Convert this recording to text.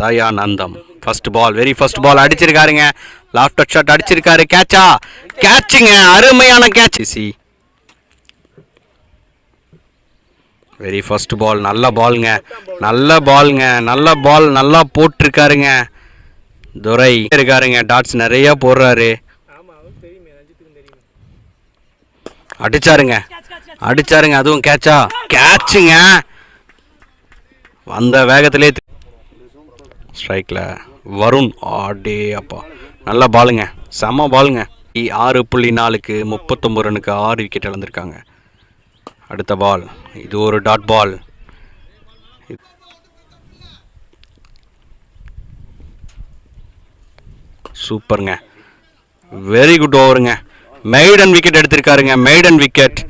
Dayanandam first ball, very first ball அடிச்சிருக்காருங்க. Loft shot அடிச்சிருக்காரு. கேட்சா? கேட்சுங்க, அருமையான கேட்ச். வெரி ஃபர்ஸ்ட் பால், நல்ல பாலுங்க, நல்ல பாலுங்க, நல்ல பால், நல்லா போட்டிருக்காருங்க. துரை இருக்காருங்க, டாட்ஸ் நிறைய போடுறாரு. அடிச்சாருங்க, அடிச்சாருங்க, அதுவும் கேட்சா? கேட்சுங்க, அந்த வேகத்திலே ஸ்ட்ரைக்கில் வருண். ஆடே அப்பா, நல்ல பாலுங்க, செம்ம பாலுங்க. 6.4க்கு 39 ரனுக்கு 6 விக்கெட் இழந்திருக்காங்க. அடுத்த பால், இது ஒரு டாட் பால். சூப்பருங்க, வெரி குட் ஓவருங்க. மெய்டன் விக்கெட் எடுத்திருக்காருங்க, மெய்டன் விக்கெட்.